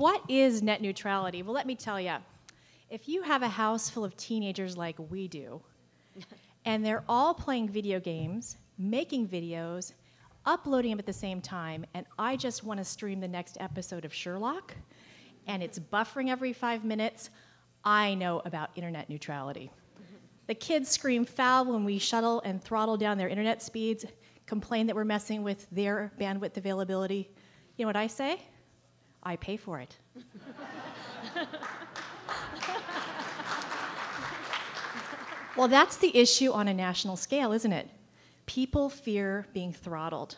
what is net neutrality? Well, let me tell you. If you have a house full of teenagers like we do, and they're all playing video games, making videos, uploading them at the same time, and I just want to stream the next episode of Sherlock, and it's buffering every 5 minutes, I know about internet neutrality. The kids scream foul when we shuttle and throttle down their internet speeds, complain that we're messing with their bandwidth availability. You know what I say? I pay for it. Well, that's the issue on a national scale, isn't it? People fear being throttled.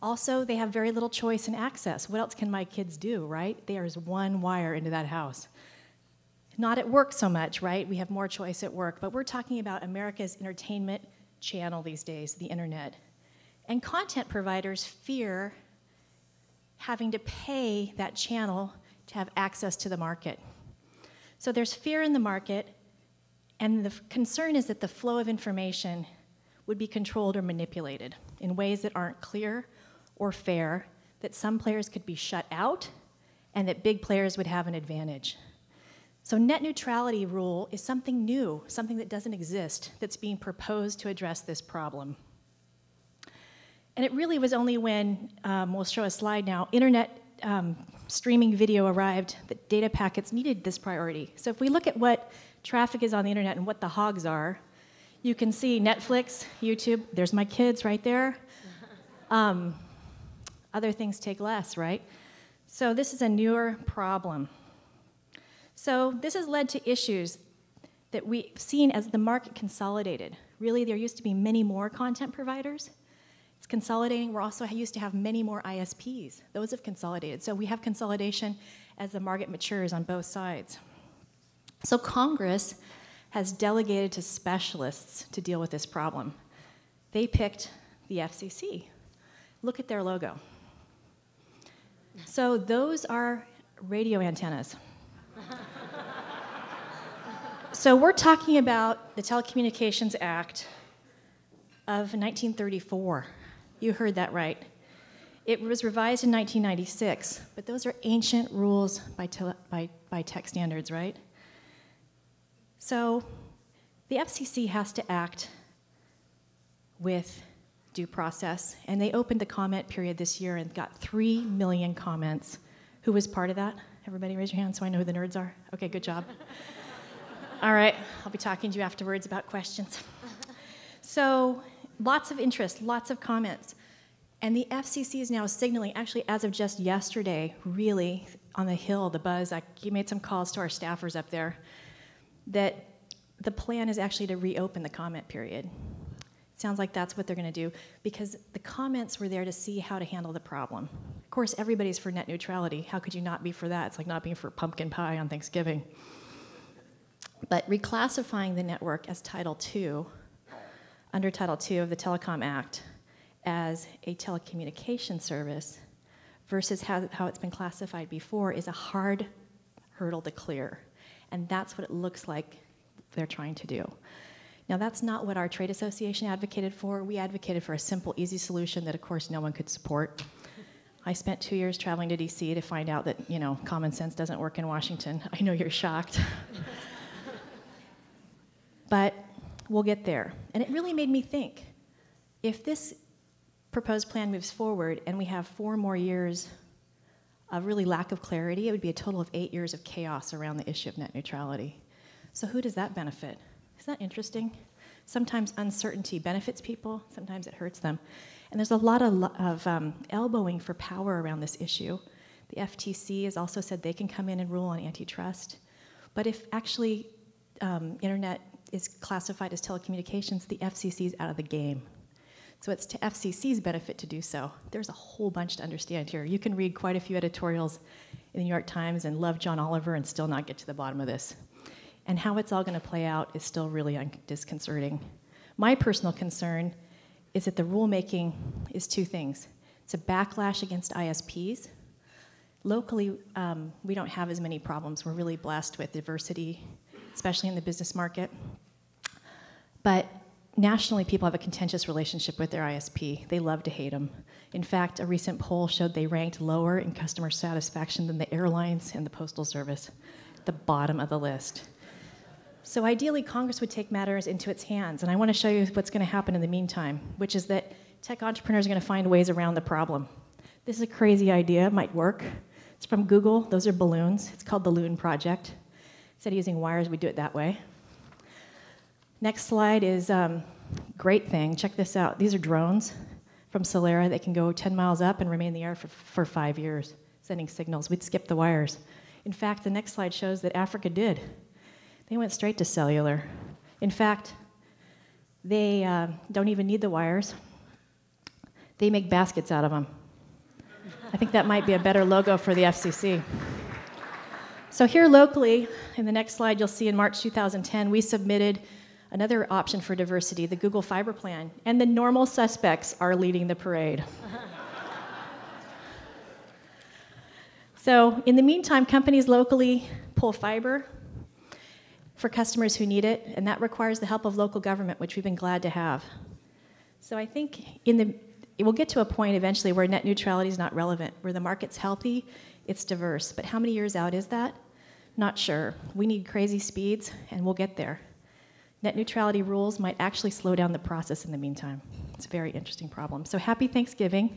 Also, they have very little choice and access. What else can my kids do, right? There's one wire into that house. Not at work so much, right? We have more choice at work, but we're talking about America's entertainment channel these days, the internet. And content providers fear having to pay that channel to have access to the market. So there's fear in the market, and the concern is that the flow of information would be controlled or manipulated in ways that aren't clear or fair, that some players could be shut out, and that big players would have an advantage. So net neutrality rule is something new, something that doesn't exist, that's being proposed to address this problem. And it really was only when, we'll show a slide now, internet streaming video arrived that data packets needed this priority. So if we look at what traffic is on the internet and what the hogs are, you can see Netflix, YouTube, there's my kids right there. Other things take less, right? So this is a newer problem. So this has led to issues that we've seen as the market consolidated. Really, there used to be many more content providers. It's consolidating. We're also used to have many more ISPs. Those have consolidated. So we have consolidation as the market matures on both sides. So Congress has delegated to specialists to deal with this problem. They picked the FCC. Look at their logo. So those are radio antennas. So we're talking about the Telecommunications Act of 1934. You heard that right. It was revised in 1996, but those are ancient rules by tech standards, right? So the FCC has to act with due process, and they opened the comment period this year and got 3 million comments. Who was part of that? Everybody raise your hand so I know who the nerds are. Okay, good job. All right, I'll be talking to you afterwards about questions. So lots of interest, lots of comments. And the FCC is now signaling, actually as of just yesterday, really on the Hill, the buzz, he made some calls to our staffers up there, that the plan is actually to reopen the comment period. It sounds like that's what they're going to do, because the comments were there to see how to handle the problem. Of course, everybody's for net neutrality. How could you not be for that? It's like not being for pumpkin pie on Thanksgiving. But reclassifying the network as Title II, under Title II of the Telecom Act, as a telecommunication service versus how it's been classified before is a hard hurdle to clear. And that's what it looks like they're trying to do. Now, that's not what our trade association advocated for. We advocated for a simple, easy solution that, of course, no one could support. I spent 2 years traveling to DC to find out that, common sense doesn't work in Washington. I know you're shocked. But we'll get there. And it really made me think, if this proposed plan moves forward and we have 4 more years of really lack of clarity, it would be a total of 8 years of chaos around the issue of net neutrality. So who does that benefit? Isn't that interesting? Sometimes uncertainty benefits people, sometimes it hurts them. And there's a lot of elbowing for power around this issue. The FTC has also said they can come in and rule on antitrust. But if actually internet is classified as telecommunications, the FCC is out of the game. So it's to FCC's benefit to do so. There's a whole bunch to understand here. You can read quite a few editorials in the New York Times and love John Oliver and still not get to the bottom of this. And how it's all going to play out is still really disconcerting. My personal concern is that the rulemaking is 2 things. It's a backlash against ISPs. Locally, we don't have as many problems. We're really blessed with diversity, especially in the business market. But nationally, people have a contentious relationship with their ISP. They love to hate them. In fact, a recent poll showed they ranked lower in customer satisfaction than the airlines and the Postal Service, at the bottom of the list. So ideally, Congress would take matters into its hands, and I want to show you what's going to happen in the meantime, which is that tech entrepreneurs are going to find ways around the problem. This is a crazy idea. It might work. It's from Google. Those are balloons. It's called the Loon Project. Instead of using wires, we do it that way. Next slide is great thing. Check this out. These are drones from Solera. They can go 10 miles up and remain in the air for 5 years, sending signals. We'd skip the wires. In fact, the next slide shows that Africa did. They went straight to cellular. In fact, they don't even need the wires. They make baskets out of them. I think that might be a better logo for the FCC. So here locally, in the next slide, you'll see in March 2010, we submitted another option for diversity, the Google Fiber Plan, and the normal suspects are leading the parade. So in the meantime, companies locally pull fiber for customers who need it, and that requires the help of local government, which we've been glad to have. So I think we'll get to a point eventually where net neutrality is not relevant, where the market's healthy, it's diverse. But how many years out is that? Not sure. We need crazy speeds, and we'll get there. Net neutrality rules might actually slow down the process in the meantime. It's a very interesting problem. So happy Thanksgiving.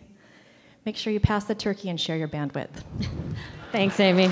Make sure you pass the turkey and share your bandwidth. Thanks, Amy.